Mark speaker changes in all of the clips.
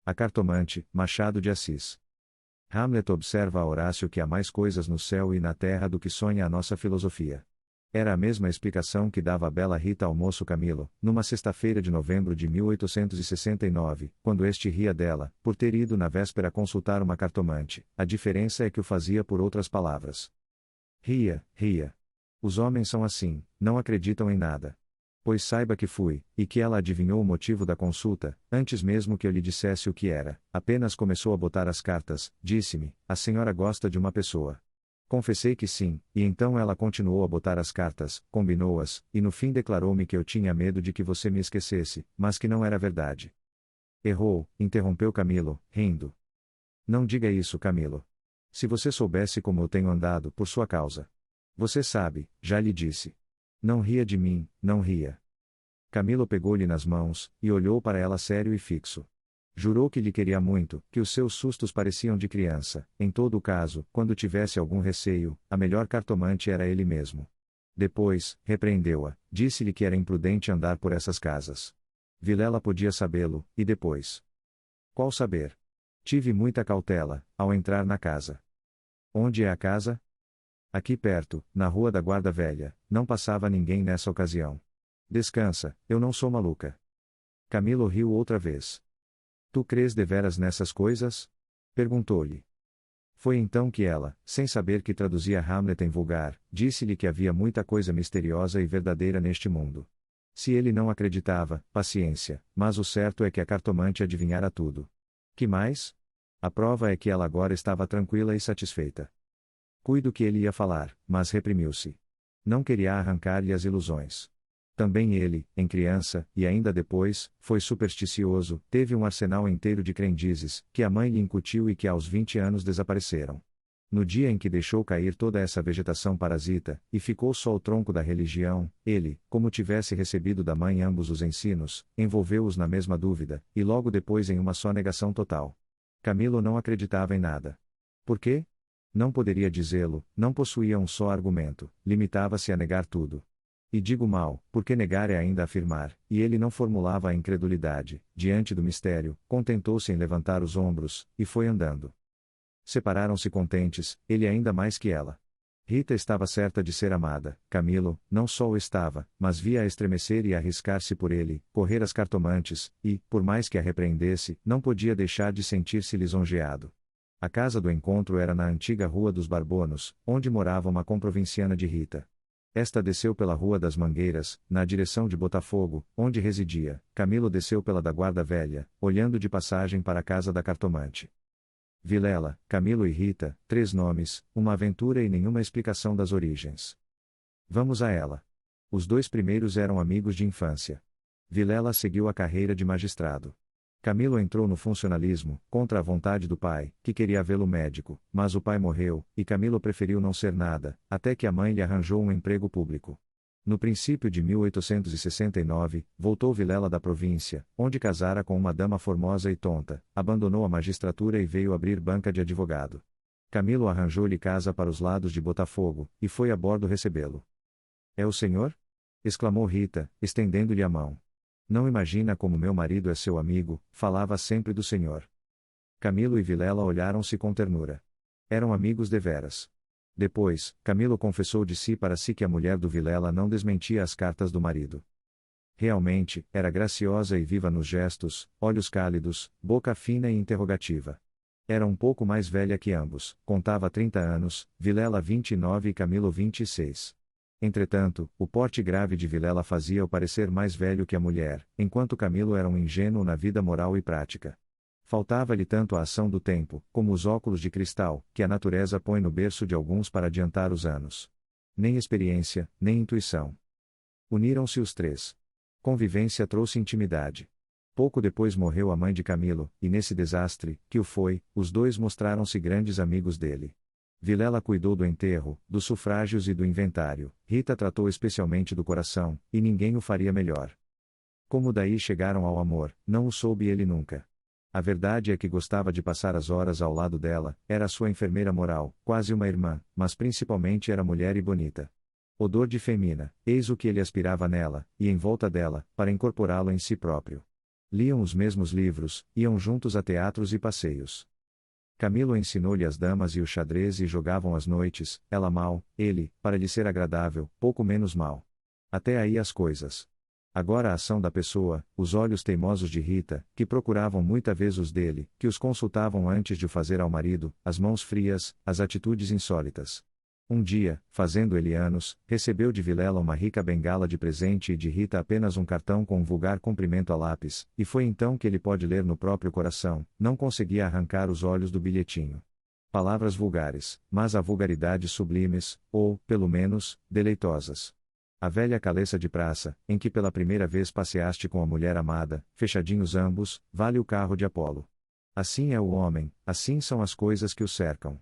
Speaker 1: A cartomante, Machado de Assis. Hamlet observa a Horácio que há mais coisas no céu e na terra do que sonha a nossa filosofia. Era a mesma explicação que dava a bela Rita ao moço Camilo, numa sexta-feira de novembro de 1869, quando este ria dela, por ter ido na véspera consultar uma cartomante. A diferença é que o fazia por outras palavras. Ria, ria. Os homens são assim, não acreditam em nada. Pois saiba que fui, e que ela adivinhou o motivo da consulta, antes mesmo que eu lhe dissesse o que era, apenas começou a botar as cartas, disse-me, a senhora gosta de uma pessoa. Confessei que sim, e então ela continuou a botar as cartas, combinou-as, e no fim declarou-me que eu tinha medo de que você me esquecesse, mas que não era verdade. Errou, interrompeu Camilo, rindo. Não diga isso, Camilo. Se você soubesse como eu tenho andado por sua causa. Você sabe, já lhe disse. Não ria de mim, não ria. Camilo pegou-lhe nas mãos, e olhou para ela sério e fixo. Jurou que lhe queria muito, que os seus sustos pareciam de criança. Em todo o caso, quando tivesse algum receio, a melhor cartomante era ele mesmo. Depois, repreendeu-a, disse-lhe que era imprudente andar por essas casas. Vilela podia sabê-lo, e depois? Qual saber? Tive muita cautela, ao entrar na casa. Onde é a casa? Aqui perto, na rua da Guarda Velha, não passava ninguém nessa ocasião. Descansa, eu não sou maluca. Camilo riu outra vez. Tu crês deveras nessas coisas? Perguntou-lhe. Foi então que ela, sem saber que traduzia Hamlet em vulgar, disse-lhe que havia muita coisa misteriosa e verdadeira neste mundo. Se ele não acreditava, paciência, mas o certo é que a cartomante adivinhara tudo. Que mais? A prova é que ela agora estava tranquila e satisfeita. Cuido que ele ia falar, mas reprimiu-se. Não queria arrancar-lhe as ilusões. Também ele, em criança, e ainda depois, foi supersticioso, teve um arsenal inteiro de crendices, que a mãe lhe incutiu e que aos 20 anos desapareceram. No dia em que deixou cair toda essa vegetação parasita, e ficou só o tronco da religião, ele, como tivesse recebido da mãe ambos os ensinos, envolveu-os na mesma dúvida, e logo depois em uma só negação total. Camilo não acreditava em nada. Por quê? Não poderia dizê-lo, não possuía um só argumento, limitava-se a negar tudo. E digo mal, porque negar é ainda afirmar, e ele não formulava a incredulidade, diante do mistério, contentou-se em levantar os ombros, e foi andando. Separaram-se contentes, ele ainda mais que ela. Rita estava certa de ser amada, Camilo, não só o estava, mas via-a estremecer e arriscar-se por ele, correr às cartomantes, e, por mais que a repreendesse, não podia deixar de sentir-se lisonjeado. A casa do encontro era na antiga Rua dos Barbonos, onde morava uma comprovinciana de Rita. Esta desceu pela Rua das Mangueiras, na direção de Botafogo, onde residia. Camilo desceu pela da Guarda Velha, olhando de passagem para a casa da cartomante. Vilela, Camilo e Rita, 3 nomes, uma aventura e nenhuma explicação das origens. Vamos a ela. Os 2 primeiros eram amigos de infância. Vilela seguiu a carreira de magistrado. Camilo entrou no funcionalismo, contra a vontade do pai, que queria vê-lo médico, mas o pai morreu, e Camilo preferiu não ser nada, até que a mãe lhe arranjou um emprego público. No princípio de 1869, voltou Vilela da província, onde casara com uma dama formosa e tonta, abandonou a magistratura e veio abrir banca de advogado. Camilo arranjou-lhe casa para os lados de Botafogo, e foi a bordo recebê-lo. É o senhor? Exclamou Rita, estendendo-lhe a mão. Não imagina como meu marido é seu amigo, falava sempre do senhor. Camilo e Vilela olharam-se com ternura. Eram amigos deveras. Depois, Camilo confessou de si para si que a mulher do Vilela não desmentia as cartas do marido. Realmente, era graciosa e viva nos gestos, olhos cálidos, boca fina e interrogativa. Era um pouco mais velha que ambos, contava 30 anos, Vilela 29 e Camilo 26. Entretanto, o porte grave de Vilela fazia-o parecer mais velho que a mulher, enquanto Camilo era um ingênuo na vida moral e prática. Faltava-lhe tanto a ação do tempo, como os óculos de cristal, que a natureza põe no berço de alguns para adiantar os anos. Nem experiência, nem intuição. Uniram-se os 3. Convivência trouxe intimidade. Pouco depois morreu a mãe de Camilo, e nesse desastre, que o foi, os 2 mostraram-se grandes amigos dele. Vilela cuidou do enterro, dos sufrágios e do inventário, Rita tratou especialmente do coração, e ninguém o faria melhor. Como daí chegaram ao amor, não o soube ele nunca. A verdade é que gostava de passar as horas ao lado dela, era a sua enfermeira moral, quase uma irmã, mas principalmente era mulher e bonita. Odor de femina, eis o que ele aspirava nela, e em volta dela, para incorporá-lo em si próprio. Liam os mesmos livros, iam juntos a teatros e passeios. Camilo ensinou-lhe as damas e o xadrez e jogavam às noites, ela mal, ele, para lhe ser agradável, pouco menos mal. Até aí as coisas. Agora a ação da pessoa, os olhos teimosos de Rita, que procuravam muita vez os dele, que os consultavam antes de o fazer ao marido, as mãos frias, as atitudes insólitas. Um dia, fazendo ele anos, recebeu de Vilela uma rica bengala de presente e de Rita apenas um cartão com um vulgar cumprimento a lápis, e foi então que ele pode ler no próprio coração, não conseguia arrancar os olhos do bilhetinho. Palavras vulgares, mas a vulgaridade sublimes, ou, pelo menos, deleitosas. A velha caleça de praça, em que pela primeira vez passeaste com a mulher amada, fechadinhos ambos, vale o carro de Apolo. Assim é o homem, assim são as coisas que o cercam.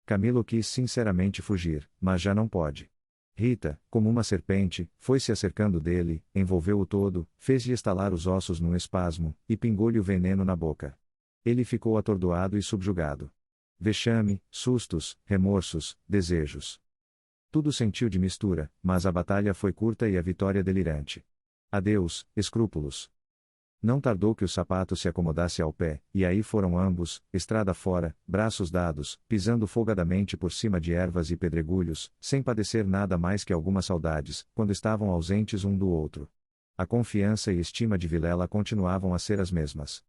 Speaker 1: Camilo quis sinceramente fugir, mas já não pode. Rita, como uma serpente, foi-se acercando dele, envolveu-o todo, fez-lhe estalar os ossos num espasmo, e pingou-lhe o veneno na boca. Ele ficou atordoado e subjugado. Vexame, sustos, remorsos, desejos. Tudo sentiu de mistura, mas a batalha foi curta e a vitória delirante. Adeus, escrúpulos. Não tardou que o sapato se acomodasse ao pé, e aí foram ambos, estrada fora, braços dados, pisando folgadamente por cima de ervas e pedregulhos, sem padecer nada mais que algumas saudades, quando estavam ausentes um do outro. A confiança e estima de Vilela continuavam a ser as mesmas.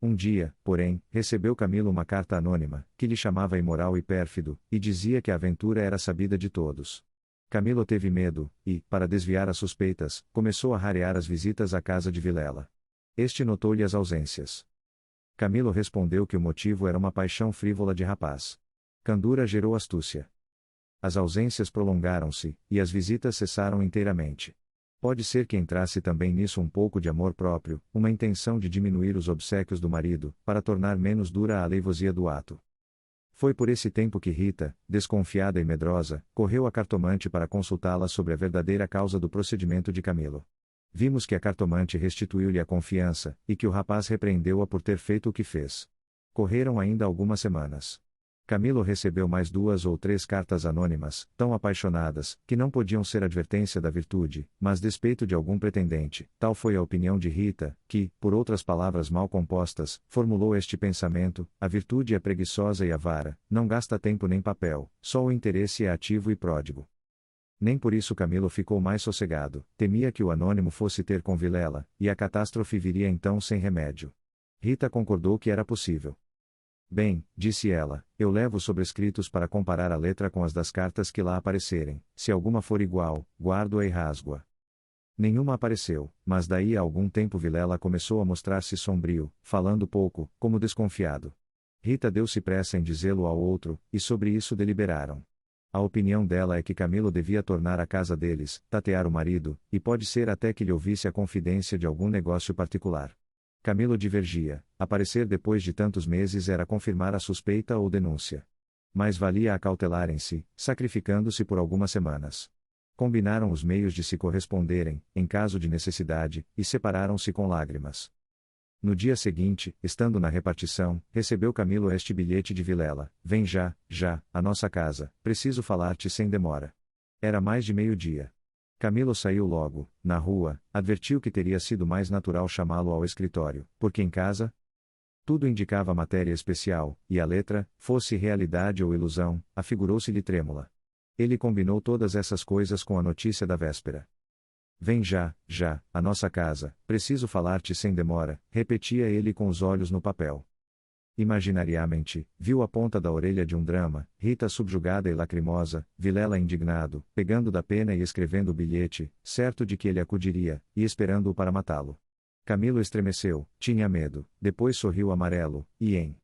Speaker 1: Um dia, porém, recebeu Camilo uma carta anônima, que lhe chamava imoral e pérfido, e dizia que a aventura era sabida de todos. Camilo teve medo, e, para desviar as suspeitas, começou a rarear as visitas à casa de Vilela. Este notou-lhe as ausências. Camilo respondeu que o motivo era uma paixão frívola de rapaz. Candura gerou astúcia. As ausências prolongaram-se, e as visitas cessaram inteiramente. Pode ser que entrasse também nisso um pouco de amor próprio, uma intenção de diminuir os obséquios do marido, para tornar menos dura a aleivosia do ato. Foi por esse tempo que Rita, desconfiada e medrosa, correu à cartomante para consultá-la sobre a verdadeira causa do procedimento de Camilo. Vimos que a cartomante restituiu-lhe a confiança, e que o rapaz repreendeu-a por ter feito o que fez. Correram ainda algumas semanas. Camilo recebeu mais 2 ou 3 cartas anônimas, tão apaixonadas, que não podiam ser advertência da virtude, mas despeito de algum pretendente. Tal foi a opinião de Rita, que, por outras palavras mal compostas, formulou este pensamento: a virtude é preguiçosa e avara, não gasta tempo nem papel, só o interesse é ativo e pródigo. Nem por isso Camilo ficou mais sossegado, temia que o anônimo fosse ter com Vilela, e a catástrofe viria então sem remédio. Rita concordou que era possível. Bem, disse ela, eu levo os sobrescritos para comparar a letra com as das cartas que lá aparecerem, se alguma for igual, guardo-a e rasgo-a. Nenhuma apareceu, mas daí a algum tempo Vilela começou a mostrar-se sombrio, falando pouco, como desconfiado. Rita deu-se pressa em dizê-lo ao outro, e sobre isso deliberaram. A opinião dela é que Camilo devia tornar à casa deles, tatear o marido, e pode ser até que lhe ouvisse a confidência de algum negócio particular. Camilo divergia, aparecer depois de tantos meses era confirmar a suspeita ou denúncia. Mas valia acautelarem-se, sacrificando-se por algumas semanas. Combinaram os meios de se corresponderem, em caso de necessidade, e separaram-se com lágrimas. No dia seguinte, estando na repartição, recebeu Camilo este bilhete de Vilela: vem já, à nossa casa, preciso falar-te sem demora. Era mais de meio-dia. Camilo saiu logo, na rua, advertiu que teria sido mais natural chamá-lo ao escritório, porque em casa tudo indicava matéria especial, e a letra, fosse realidade ou ilusão, afigurou-se-lhe trêmula. Ele combinou todas essas coisas com a notícia da véspera. Vem já, à nossa casa, preciso falar-te sem demora, repetia ele com os olhos no papel. Imaginariamente, viu a ponta da orelha de um drama, Rita subjugada e lacrimosa, Vilela indignado, pegando da pena e escrevendo o bilhete, certo de que ele acudiria, e esperando-o para matá-lo. Camilo estremeceu, tinha medo, depois sorriu amarelo, e em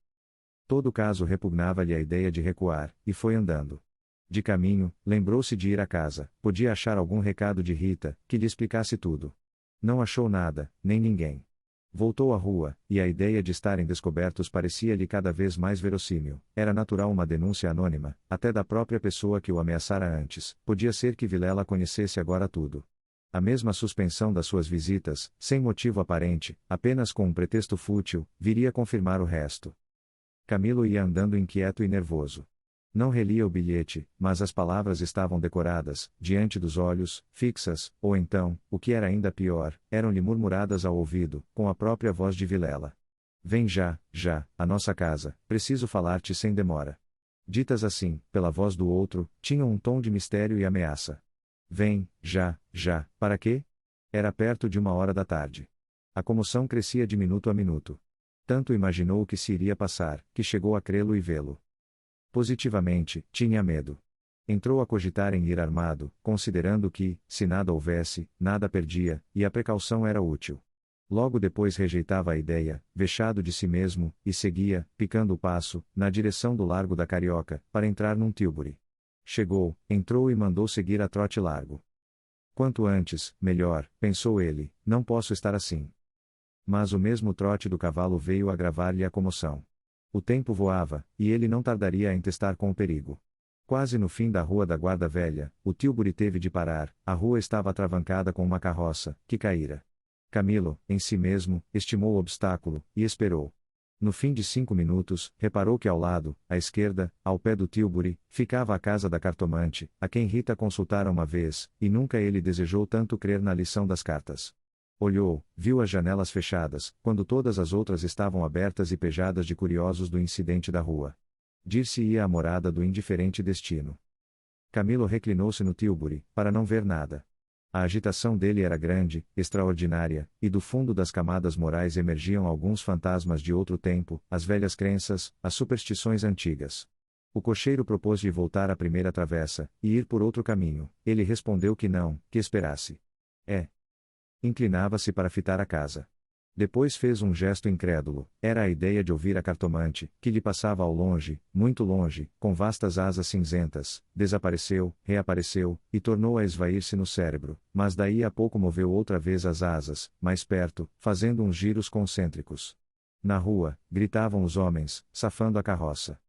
Speaker 1: todo caso repugnava-lhe a ideia de recuar, e foi andando. De caminho, lembrou-se de ir à casa, podia achar algum recado de Rita, que lhe explicasse tudo. Não achou nada, nem ninguém. Voltou à rua, e a ideia de estarem descobertos parecia-lhe cada vez mais verossímil. Era natural uma denúncia anônima, até da própria pessoa que o ameaçara antes, podia ser que Vilela conhecesse agora tudo. A mesma suspensão das suas visitas, sem motivo aparente, apenas com um pretexto fútil, viria confirmar o resto. Camilo ia andando inquieto e nervoso. Não relia o bilhete, mas as palavras estavam decoradas, diante dos olhos, fixas, ou então, o que era ainda pior, eram-lhe murmuradas ao ouvido, com a própria voz de Vilela. Vem já, já, à nossa casa, preciso falar-te sem demora. Ditas assim, pela voz do outro, tinham um tom de mistério e ameaça. Vem, já, já, para quê? Era perto de 1 hora da tarde. A comoção crescia de minuto a minuto. Tanto imaginou o que se iria passar, que chegou a crê-lo e vê-lo. Positivamente, tinha medo. Entrou a cogitar em ir armado, considerando que, se nada houvesse, nada perdia, e a precaução era útil. Logo depois rejeitava a ideia, vexado de si mesmo, e seguia, picando o passo, na direção do Largo da Carioca, para entrar num tílburi. Chegou, entrou e mandou seguir a trote largo. Quanto antes, melhor, pensou ele, não posso estar assim. Mas o mesmo trote do cavalo veio agravar-lhe a comoção. O tempo voava, e ele não tardaria a entestar com o perigo. Quase no fim da Rua da Guarda Velha, o tílburi teve de parar, a rua estava atravancada com uma carroça, que caíra. Camilo, em si mesmo, estimou o obstáculo, e esperou. No fim de 5 minutos, reparou que ao lado, à esquerda, ao pé do tílburi, ficava a casa da cartomante, a quem Rita consultara uma vez, e nunca ele desejou tanto crer na lição das cartas. Olhou, viu as janelas fechadas, quando todas as outras estavam abertas e pejadas de curiosos do incidente da rua. Dir-se-ia a morada do indiferente destino. Camilo reclinou-se no tílburi, para não ver nada. A agitação dele era grande, extraordinária, e do fundo das camadas morais emergiam alguns fantasmas de outro tempo, as velhas crenças, as superstições antigas. O cocheiro propôs-lhe voltar à primeira travessa, e ir por outro caminho. Ele respondeu que não, que esperasse. Inclinava-se para fitar a casa. Depois fez um gesto incrédulo, era a ideia de ouvir a cartomante, que lhe passava ao longe, muito longe, com vastas asas cinzentas, desapareceu, reapareceu, e tornou a esvair-se no cérebro, mas daí a pouco moveu outra vez as asas, mais perto, fazendo uns giros concêntricos. Na rua, gritavam os homens, safando a carroça.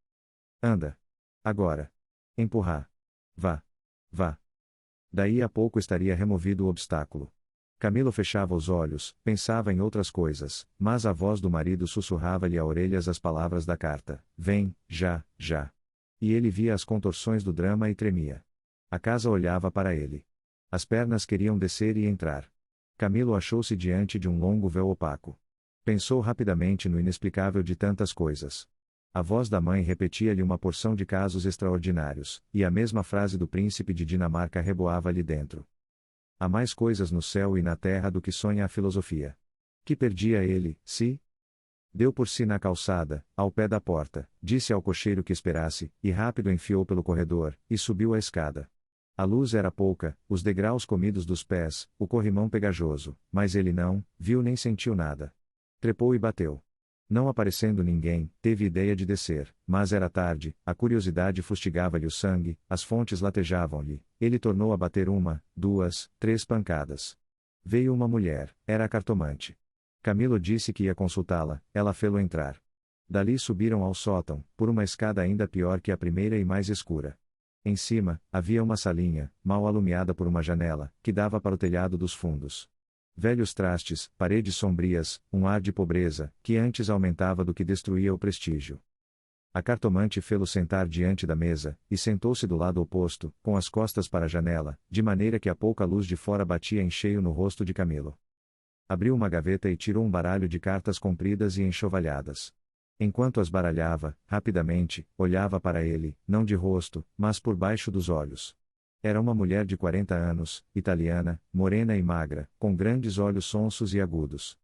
Speaker 1: Anda! Agora! Empurrar! Vá! Vá! Daí a pouco estaria removido o obstáculo. Camilo fechava os olhos, pensava em outras coisas, mas a voz do marido sussurrava-lhe a orelhas as palavras da carta: Vem, já, já. E ele via as contorções do drama e tremia. A casa olhava para ele. As pernas queriam descer e entrar. Camilo achou-se diante de um longo véu opaco. Pensou rapidamente no inexplicável de tantas coisas. A voz da mãe repetia-lhe uma porção de casos extraordinários, e a mesma frase do príncipe de Dinamarca reboava-lhe dentro. Há mais coisas no céu e na terra do que sonha a filosofia. Que perdia ele, se? Deu por si na calçada, ao pé da porta, disse ao cocheiro que esperasse, e rápido enfiou pelo corredor, e subiu a escada. A luz era pouca, os degraus comidos dos pés, o corrimão pegajoso, mas ele não viu nem sentiu nada. Trepou e bateu. Não aparecendo ninguém, teve ideia de descer, mas era tarde, a curiosidade fustigava-lhe o sangue, as fontes latejavam-lhe, ele tornou a bater 1, 2, 3 pancadas. Veio uma mulher, era a cartomante. Camilo disse que ia consultá-la, ela fê-lo entrar. Dali subiram ao sótão, por uma escada ainda pior que a primeira e mais escura. Em cima, havia uma salinha, mal alumiada por uma janela, que dava para o telhado dos fundos. Velhos trastes, paredes sombrias, um ar de pobreza, que antes aumentava do que destruía o prestígio. A cartomante fê-lo sentar diante da mesa, e sentou-se do lado oposto, com as costas para a janela, de maneira que a pouca luz de fora batia em cheio no rosto de Camilo. Abriu uma gaveta e tirou um baralho de cartas compridas e enxovalhadas. Enquanto as baralhava, rapidamente, olhava para ele, não de rosto, mas por baixo dos olhos. Era uma mulher de 40 anos, italiana, morena e magra, com grandes olhos sonsos e agudos.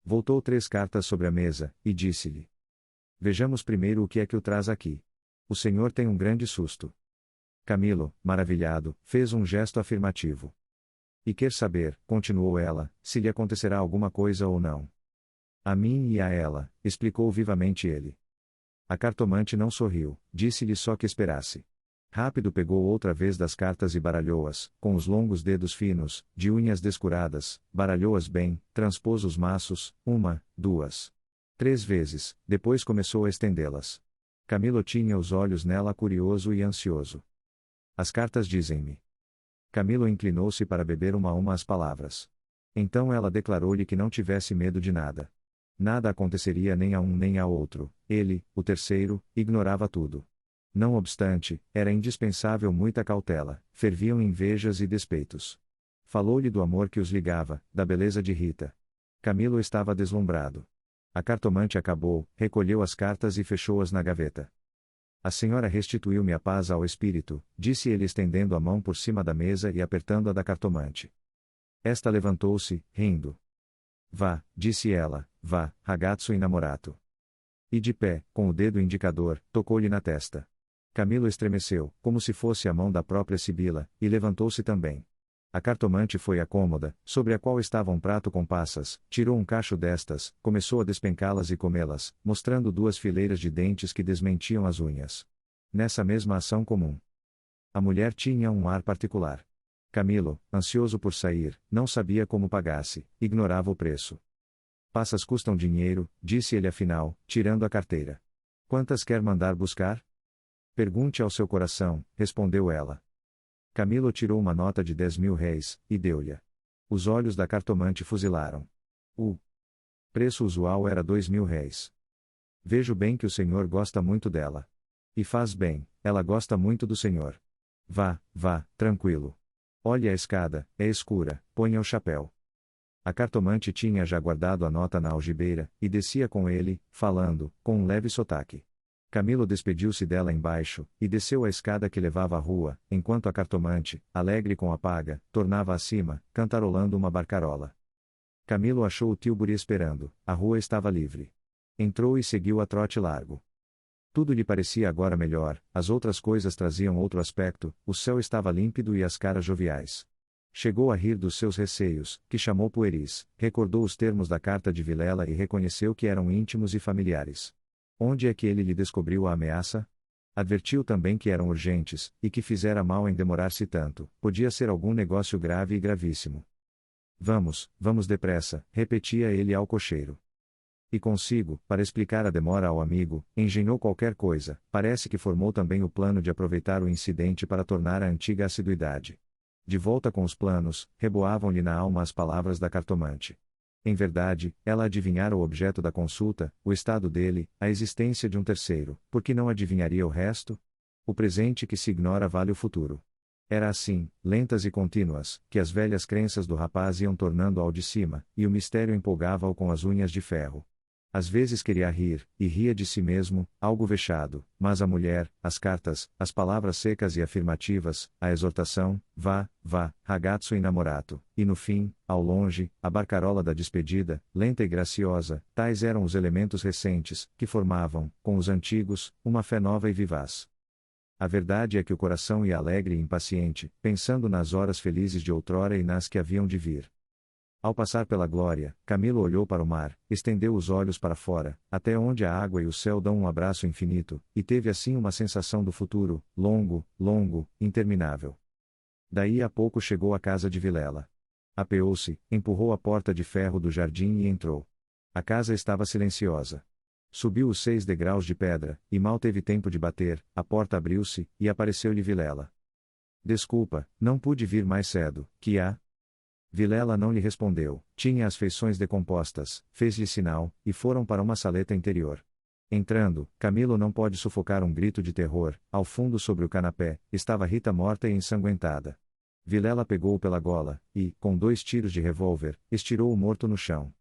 Speaker 1: Voltou 3 cartas sobre a mesa, e disse-lhe: Vejamos primeiro o que é que o traz aqui. O senhor tem um grande susto. Camilo, maravilhado, fez um gesto afirmativo. E quer saber, continuou ela, se lhe acontecerá alguma coisa ou não. A mim e a ela, explicou vivamente ele. A cartomante não sorriu, disse-lhe só que esperasse. Rápido pegou outra vez das cartas e baralhou-as, com os longos dedos finos, de unhas descuradas, baralhou-as bem, transpôs os maços, 1, 2, 3 vezes, depois começou a estendê-las. Camilo tinha os olhos nela curioso e ansioso. As cartas dizem-me. Camilo inclinou-se para beber uma a uma as palavras. Então ela declarou-lhe que não tivesse medo de nada. Nada aconteceria nem a um nem a outro, ele, o terceiro, ignorava tudo. Não obstante, era indispensável muita cautela, ferviam invejas e despeitos. Falou-lhe do amor que os ligava, da beleza de Rita. Camilo estava deslumbrado. A cartomante acabou, recolheu as cartas e fechou-as na gaveta. A senhora restituiu-me a paz ao espírito, disse ele estendendo a mão por cima da mesa e apertando a da cartomante. Esta levantou-se, rindo. Vá, disse ela, vá, ragazzo innamorato. E de pé, com o dedo indicador, tocou-lhe na testa. Camilo estremeceu, como se fosse a mão da própria Sibila, e levantou-se também. A cartomante foi à cômoda, sobre a qual estava um prato com passas, tirou um cacho destas, começou a despencá-las e comê-las, mostrando duas fileiras de dentes que desmentiam as unhas. Nessa mesma ação comum. A mulher tinha um ar particular. Camilo, ansioso por sair, não sabia como pagasse, ignorava o preço. Passas custam dinheiro, disse ele afinal, tirando a carteira. Quantas quer mandar buscar? Pergunte ao seu coração, respondeu ela. Camilo tirou uma nota de 10.000 réis, e deu-lhe. Os olhos da cartomante fuzilaram. O preço usual era 2.000 réis. Vejo bem que o senhor gosta muito dela. E faz bem, ela gosta muito do senhor. Vá, vá, tranquilo. Olhe a escada, é escura, ponha o chapéu. A cartomante tinha já guardado a nota na algibeira, e descia com ele, falando, com um leve sotaque. Camilo despediu-se dela embaixo, e desceu a escada que levava à rua, enquanto a cartomante, alegre com a paga, tornava acima, cantarolando uma barcarola. Camilo achou o Tilbury esperando, a rua estava livre. Entrou e seguiu a trote largo. Tudo lhe parecia agora melhor, as outras coisas traziam outro aspecto, o céu estava límpido e as caras joviais. Chegou a rir dos seus receios, que chamou pueris, recordou os termos da carta de Vilela e reconheceu que eram íntimos e familiares. Onde é que ele lhe descobriu a ameaça? Advertiu também que eram urgentes, e que fizera mal em demorar-se tanto, podia ser algum negócio grave e gravíssimo. Vamos, vamos depressa, repetia ele ao cocheiro. E consigo, para explicar a demora ao amigo, engenhou qualquer coisa, parece que formou também o plano de aproveitar o incidente para tornar a antiga assiduidade. De volta com os planos, reboavam-lhe na alma as palavras da cartomante. Em verdade, ela adivinhara o objeto da consulta, o estado dele, a existência de um terceiro, por que não adivinharia o resto? O presente que se ignora vale o futuro. Era assim, lentas e contínuas, que as velhas crenças do rapaz iam tornando ao de cima, e o mistério empolgava-o com as unhas de ferro. Às vezes queria rir, e ria de si mesmo, algo vexado, mas a mulher, as cartas, as palavras secas e afirmativas, a exortação, vá, vá, ragazzo innamorato, e no fim, ao longe, a barcarola da despedida, lenta e graciosa, tais eram os elementos recentes, que formavam, com os antigos, uma fé nova e vivaz. A verdade é que o coração ia alegre e impaciente, pensando nas horas felizes de outrora e nas que haviam de vir. Ao passar pela glória, Camilo olhou para o mar, estendeu os olhos para fora, até onde a água e o céu dão um abraço infinito, e teve assim uma sensação do futuro, longo, longo, interminável. Daí a pouco chegou à casa de Vilela. Apeou-se, empurrou a porta de ferro do jardim e entrou. A casa estava silenciosa. Subiu os 6 degraus de pedra, e mal teve tempo de bater, a porta abriu-se, e apareceu-lhe Vilela. Desculpa, não pude vir mais cedo, que há? Vilela não lhe respondeu, tinha as feições decompostas, fez-lhe sinal, e foram para uma saleta interior. Entrando, Camilo não pode sufocar um grito de terror, ao fundo sobre o canapé, estava Rita morta e ensanguentada. Vilela pegou-o pela gola, e, com 2 tiros de revólver, estirou o morto no chão.